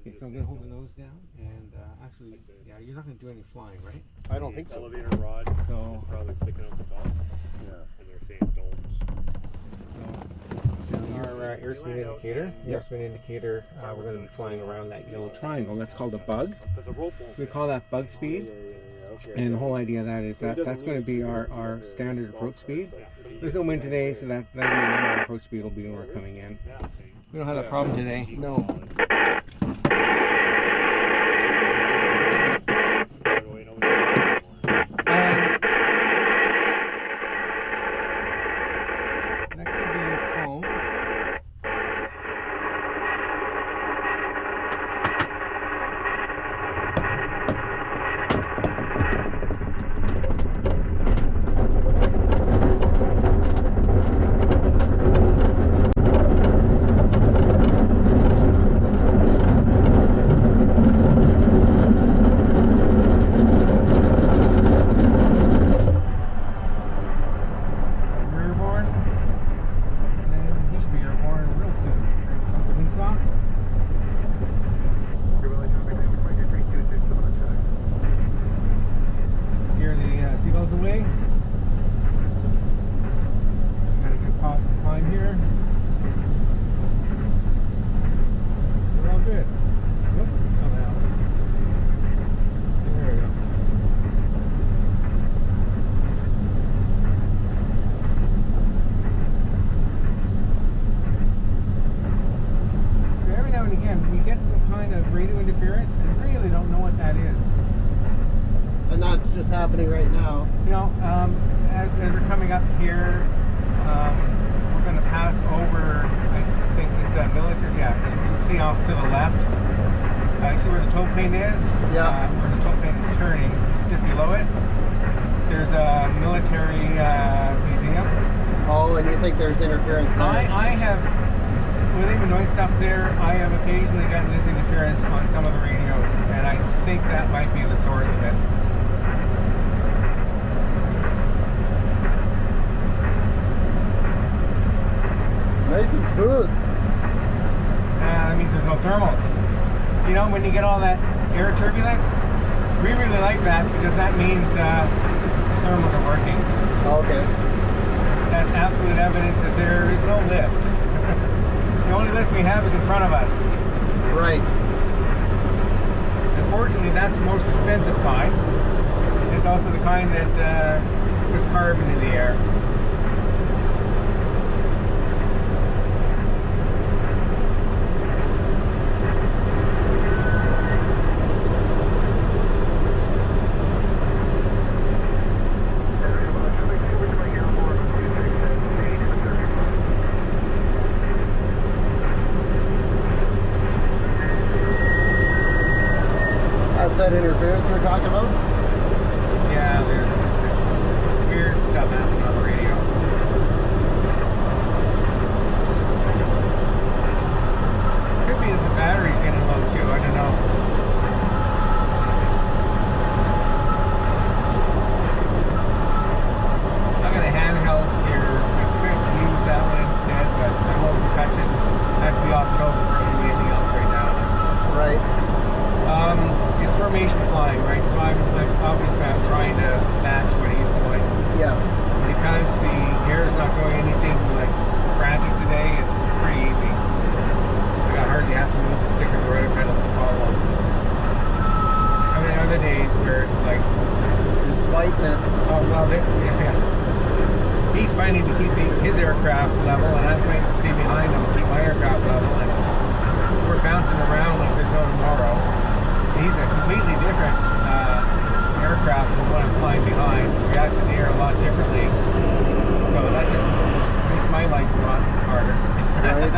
Okay, so I'm going to hold the nose down, and actually, yeah, you're not going to do any flying, right? I don't think so. Elevator rod is probably sticking out the top. Yeah. And they're saying domes. So our airspeed indicator. The airspeed indicator, we're going to be flying around that yellow triangle. That's called a bug. There's a rope won't We call that bug speed. Okay. And the whole idea of that is that that's going to be our standard approach speed. There's no wind today, so that'll be our approach speed will be when we're coming in. We don't have that problem today. No. That could be your phone. Happening right now. You know, as we're coming up here, we're going to pass over, I think it's a military, yeah, you see off to the left. You see where the tow plane is? Yeah. Where the tow plane is turning, just below it. There's a military museum. Oh, and you think there's interference there? I have, with even noise stuff there, I have occasionally gotten this interference on some of the radios, and I think that might be the source of it. Nice and smooth. That means there's no thermals. You know, when you get all that air turbulence, we really like that because that means the thermals are working. Okay. That's absolute evidence that there is no lift. The only lift we have is in front of us. Right. Unfortunately, that's the most expensive kind. It's also the kind that puts carbon in the air. That interference we're talking about? Yeah, there's weird stuff happening on the radio. Could be that the battery's getting low too, I don't know. I got a handheld here. I could use that one instead, but I won't be touching. I have to be off code for anything else right now. Right. It's formation flying, right? So I'm obviously trying to match what he's doing. Yeah. Because the air is not going anything like frantic today, it's pretty easy. I hardly have to move the stick or the rudder pedal to follow. I mean, other days where it's like just fighting it. Oh well, yeah. He's fighting to keep his aircraft level, and I'm fighting to stay behind him to keep my aircraft level, and we're bouncing around like there's no tomorrow. He's a completely different aircraft than what I'm flying behind. Reacts to the air a lot differently. So that just makes my life a lot harder. Right.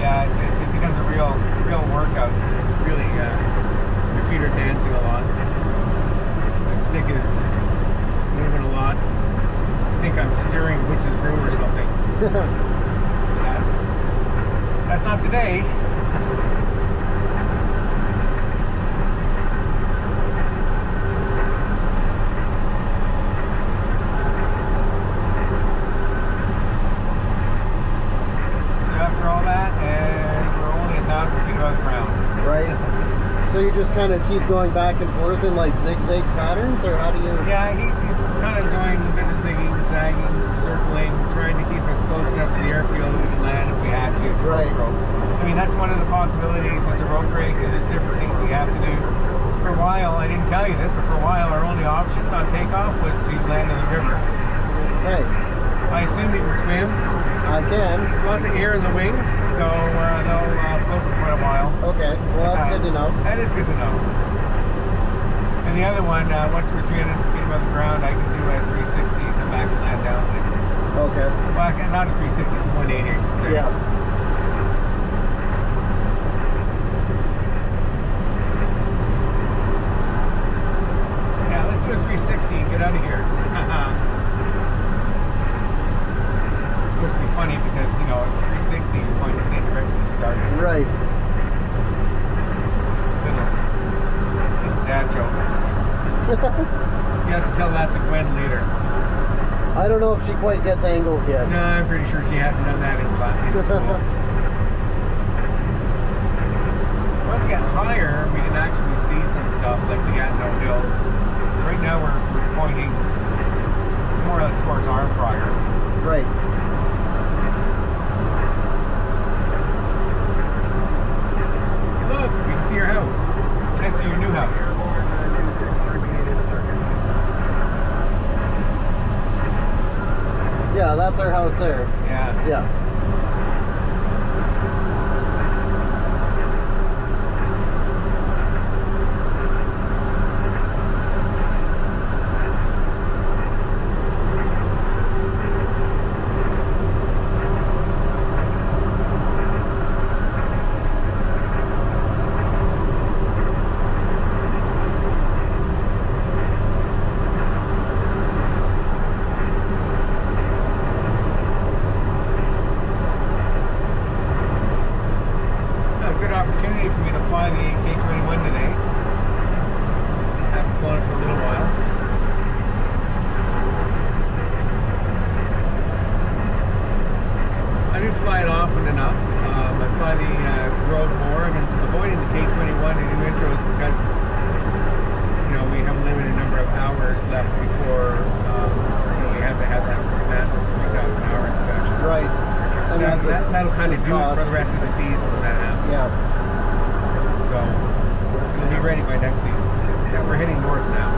Yeah, it becomes a real workout. Really, your feet are dancing a lot. The stick is moving a lot. I think I'm steering witch's brew or something. That's not today. just kind of keep going back and forth in like zigzag patterns, or how do you? Yeah, he's kind of doing a bit of zigging, zagging, circling, trying to keep us close enough to the airfield we can land if we had to. Right. I mean, that's one of the possibilities. There's a rope break, and there's different things we have to do. For a while, I didn't tell you this, but for a while, our only option on takeoff was to land in the river. Nice. I assume you can swim. I can. There's lots of air in the wings, so they'll float for quite a while. Okay. Well, that's good to know. That is good to know. And the other one, once we're 300 feet above the ground, I can do a 360 and come back and land down. Okay. Well, not a 360, it's a 180, I should say. Yeah. Yeah, let's do a 360 and get out of here. It's supposed to be funny because, you know, at 360 you're going the same direction you started. Right. Little dad joke. You have to tell that to Gwen later. I don't know if she quite gets angles yet. No, I'm pretty sure she hasn't done that in school. Once we get higher, we can actually see some stuff like the Gatineau Hills. Right now we're pointing more or less towards Armprior. Right. Look, we can see your house. We can see your new house. Yeah, that's our house there. Yeah. Yeah. Opportunity for me to fly the K-21 today. I haven't flown it for a little while. I do fly it often enough. I fly the road more. I've been avoiding the K-21 in new intros because, you know, we have a limited number of hours left before we have to have that massive 3,000 hour inspection. Right. That'll kind of do it for the rest of the season when that happens. Yeah. So we'll be ready by next season. Yeah, we're heading north now.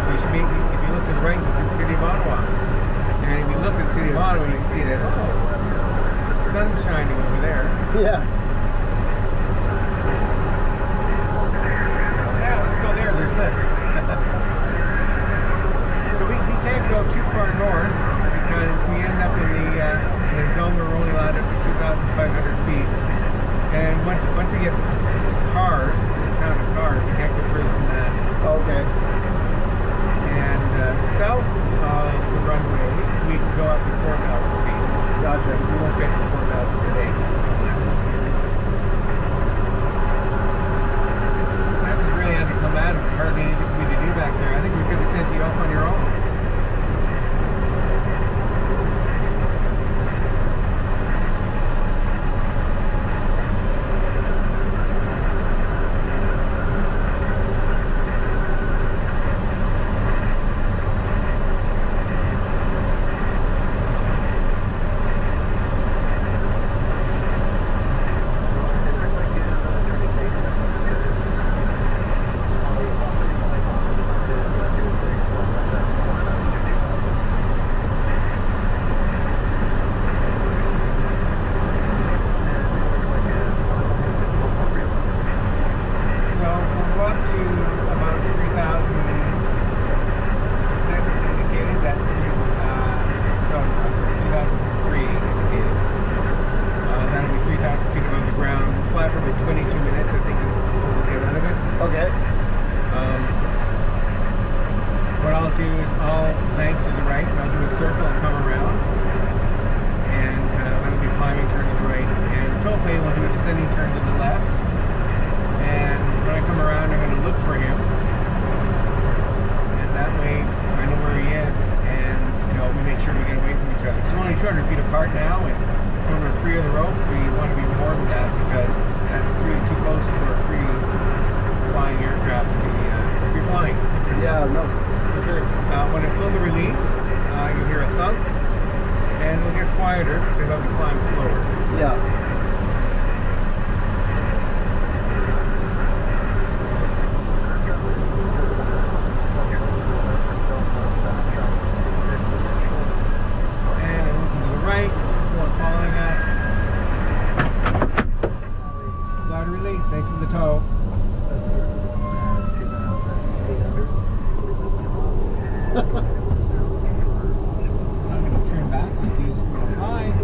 So you should be, if you look to the right, you can see the city of Ottawa. And if you look at the city of Ottawa, you can see that, oh, the sun's shining over there. Yeah. Yeah, let's go there. There's lift. So we can't go too far north because we end up in the zone where we're only allowed up to 2,500 feet. And once we get cars, the town of cars, we can't go further than that. Okay. And south of the runway, we can go up to 4,000 feet. Gotcha. We won't get to 4,000 per day. That's really anticlimactic. Hardly anything for me to do back there. I think we could have sent you off on your own. Yeah, no. Okay. When I pull the release, you hear a thunk, and it'll get quieter because I'll be flying slower. Yeah. And I'm looking to the right, there's one following us. Louder release, thanks for the tow. I'm going to trim back so it's easy for me to fly. I'm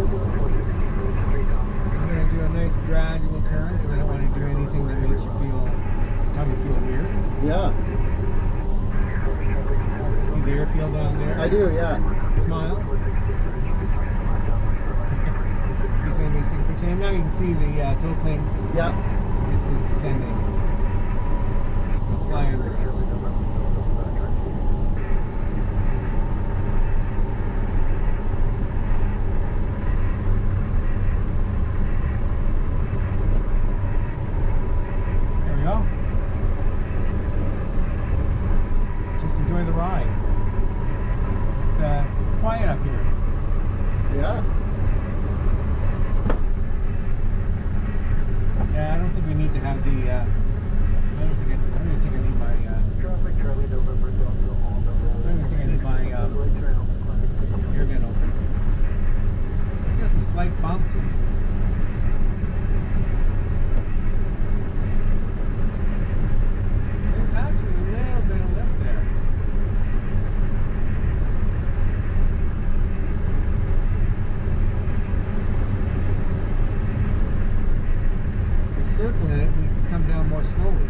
going to do a nice gradual turn because I don't want to do anything that makes you feel, tummy feel weird. Yeah. See the airfield down there? I do, yeah. Smile. And now you can see the tow plane. Yeah. This is descending. We'll fly under this. There we go. Just enjoy the ride. It's quiet up here. Yeah. Yeah, I don't think we need to have the. I don't even think I need my. I don't even think I need my air gun open. I feel some slight bumps. There's actually a little bit of lift there. Circle in it, we can come down more slowly.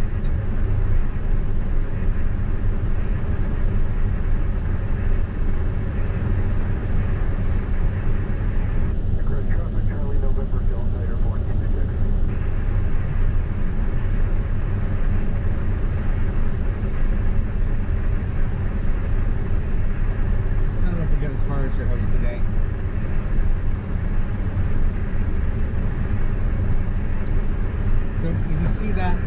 I don't know if we get as far as your house today. So if you see that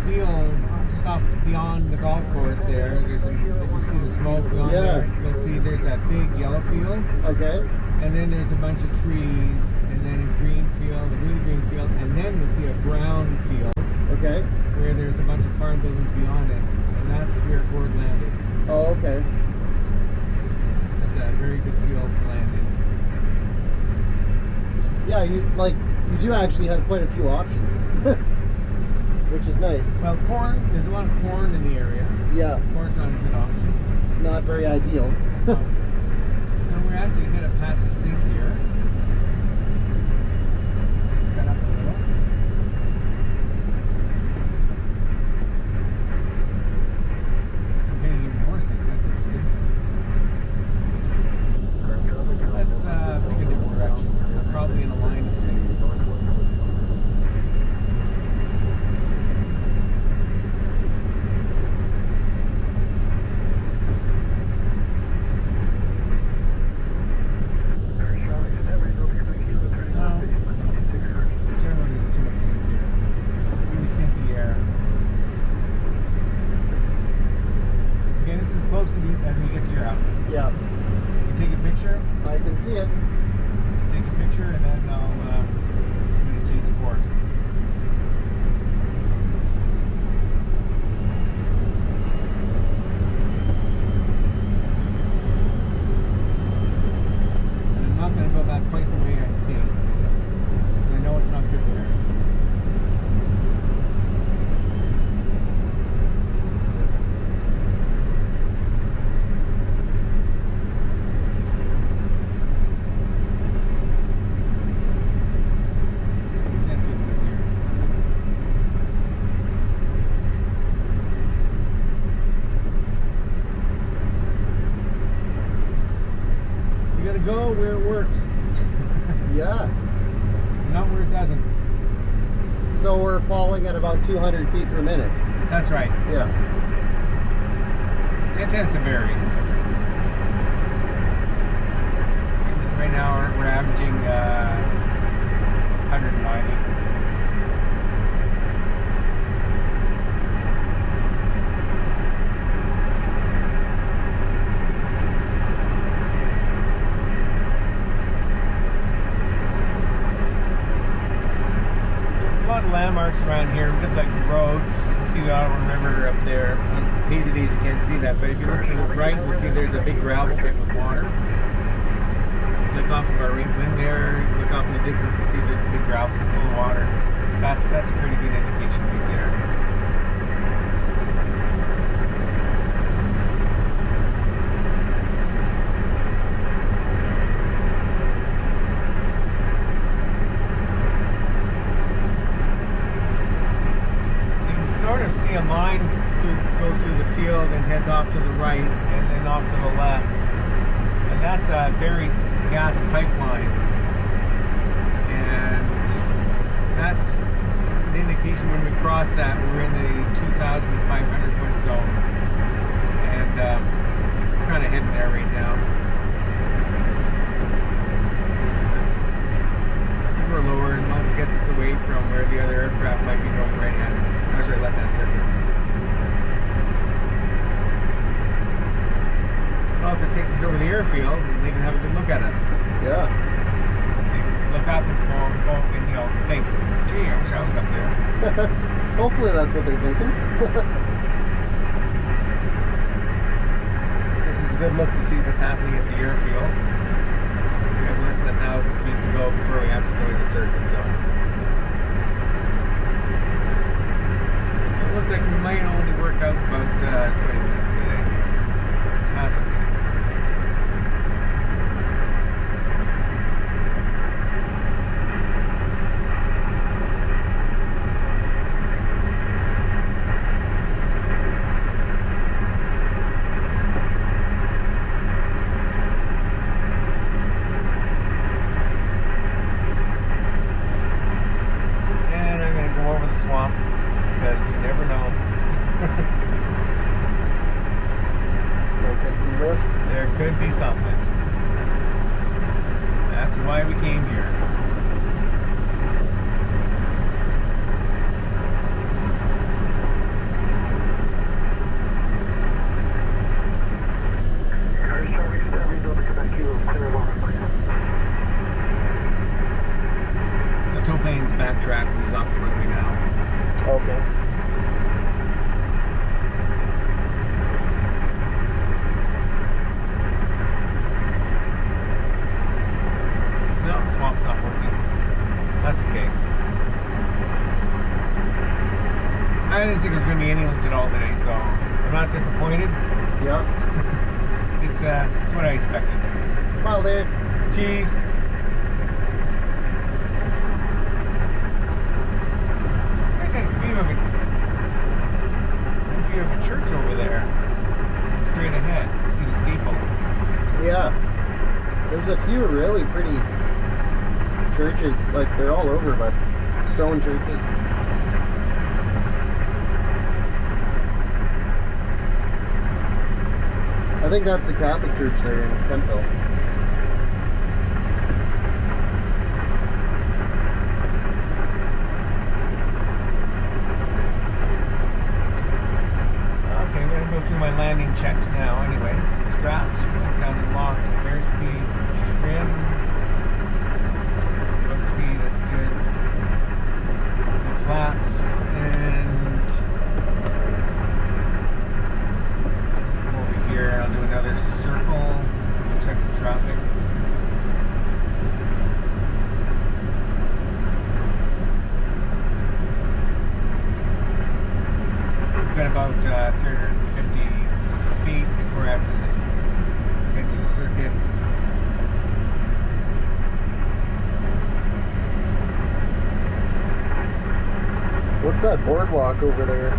field just off beyond the golf course there, if you see the smoke beyond there, you'll see there's that big yellow field. Okay. And then there's a bunch of trees, and then a green field, a really green field, and then you'll see a brown field. Okay. Where there's a bunch of farm buildings beyond it, and that's where Gord landed. Oh, okay. That's a very good field to land in. Yeah, you do actually have quite a few options, which is nice. Well, corn, there's a lot of corn in the area. Yeah. Corn's not a good option. Not very ideal. So we're actually going to patch a sink here. Spin up a little. I'm getting even more sink. That's interesting. Let's pick a different direction. We're probably in a line of sink. As we get to your house. Yeah. You take a picture. I can see it. Take a picture, and then I'm going to change course. And I'm not going to go back quite the way I came. I know it's not good there. Go where it works. Yeah. Not where it doesn't. So we're falling at about 200 feet per minute. That's right. Yeah. It tends to vary. Right now we're averaging 190. landmarks around here, just like the roads. You can see the Ottawa River up there. On hazy days you can't see that, but if you look to the right, you'll see there's a big gravel pit with water. Look off of our right wing there, look off in the distance, you see there's a big gravel pit full of water. That's a pretty good indication right there. A line goes through the field and heads off to the right and then off to the left, and that's a buried gas pipeline, and that's an indication when we cross that we're in the 2,500 foot zone, and we're kind of heading there right now. Because we're lower and once it gets us away from where the other aircraft might be going right at. Sorry, left-hand circuits. It also takes us over the airfield, and they can have a good look at us. Yeah. They can look up and go and think, gee, I wish I was up there. Hopefully that's what they're thinking. This is a good look to see what's happening at the airfield. We have less than 1,000 feet to go before we have to join the circuit, so. Looks like we might only work out about 20 minutes today. That's okay. And I'm going to go over the swamp. Because you never know. Might get some lift. There could be something. That's why we came here. The tow plane's backtracked and he's off the runway now. Okay. No, the swamp's not working. That's okay. I didn't think there was going to be any lift at all today, so I'm not disappointed. Yeah. It's what I expected. Smile, Dave. Cheese. I got a view of a church over there. Straight ahead. See the steeple. Yeah. There's a few really pretty churches, like they're all over, but stone churches. I think that's the Catholic church there in Kentville. Okay, I'm going to go through my landing checks now anyways. Straps, it's down and locked. Airspeed, trim. Road speed, that's good. No flaps, and come over here, I'll do another circle. Check the traffic. We've got about 350 feet before I have to get to the circuit. What's that boardwalk over there?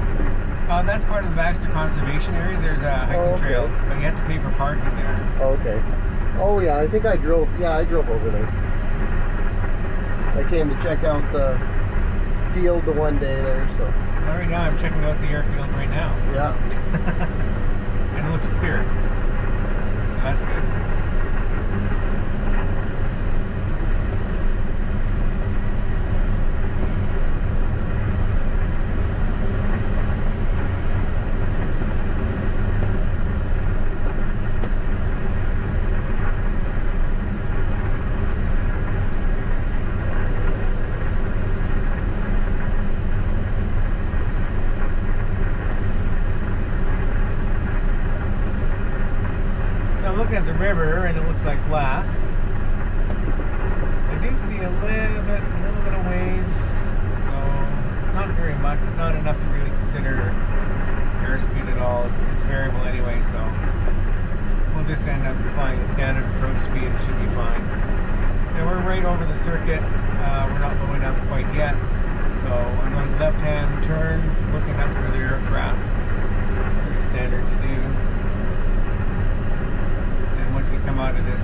That's part of the Baxter Conservation Area. There's hiking trails, but you have to pay for parking there. Oh, okay. Oh yeah, I think I drove over there. I came to check out the field the one day there, so. Right now I'm checking out the airfield right now. Yeah. And it looks clear. So that's good. I'm looking at the river and it looks like glass. I do see a little bit of waves, so it's not very much. It's not enough to really consider airspeed at all. It's variable anyway, so we'll just end up flying the standard approach speed. It should be fine. And we're right over the circuit. We're not low enough quite yet, so I'm going left-hand turns, looking up for the aircraft. Pretty standard to do. And once we come out of this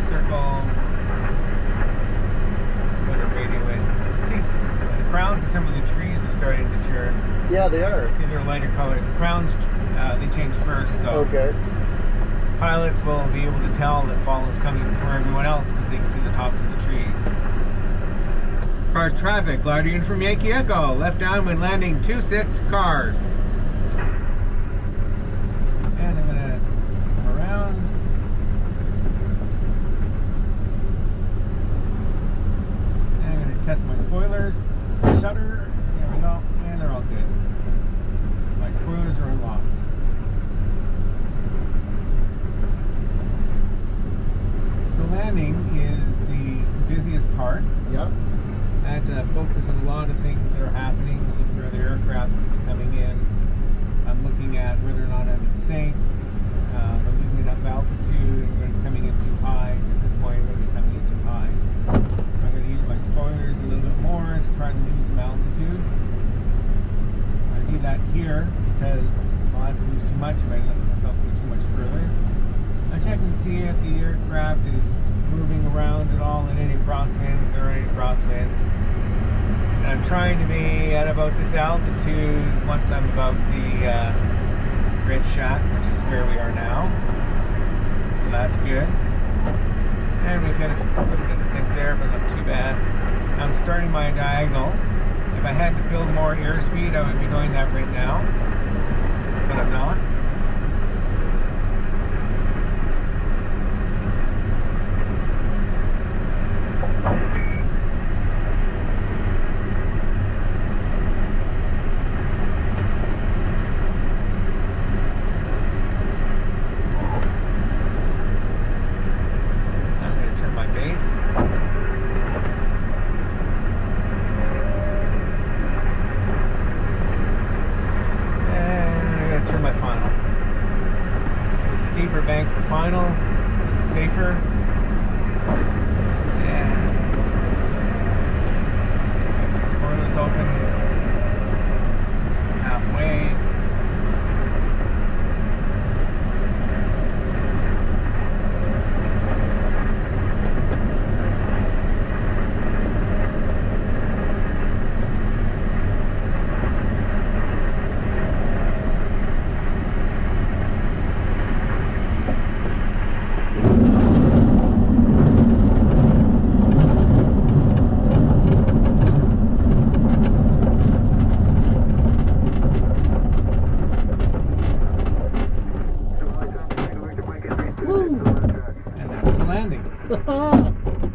circle, I'm going to radio in. See, the crowns of some of the trees are starting to turn. Yeah, they are. See, they're lighter colors. The crowns, they change first, so Okay. pilots will be able to tell that fall is coming before everyone else because they can see the tops of the trees. Cars traffic, gliding in from Yankee Echo. Left downwind landing 26 cars. And I'm going to come around. And I'm going to test my spoilers. Shutter. There we go. And they're all good. My spoilers are unlocked. So landing is the busiest part. Yep. I had to focus on a lot of things that are happening, looking for the aircraft that are coming in. I'm looking at whether or not I'm in sync, I'm losing enough altitude, I'm going to be coming in too high. At this point, I'm going to be coming in too high. So I'm going to use my spoilers a little bit more to try to lose some altitude. I do that here because I'll have to lose too much if I let myself go too much further. I'm checking to see if the aircraft is moving around at all in any crosswinds. There are any crosswinds. And I'm trying to be at about this altitude once I'm above the red shack, which is where we are now. So that's good. And we've got a little bit of sink there, but not too bad. I'm starting my diagonal. If I had to build more airspeed, I would be doing that right now, but I'm not. Bank for final, safer, and spoilers open halfway.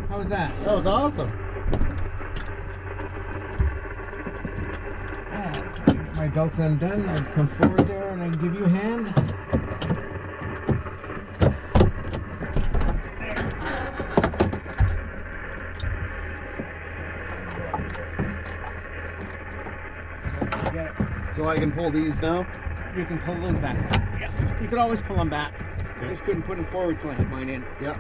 How was that? That was awesome. Get my belt's undone. I'll come forward there and I can give you a hand. So I can pull these now? You can pull those back. Yeah. You could always pull them back. I just couldn't put them forward till I hit mine in. Yep.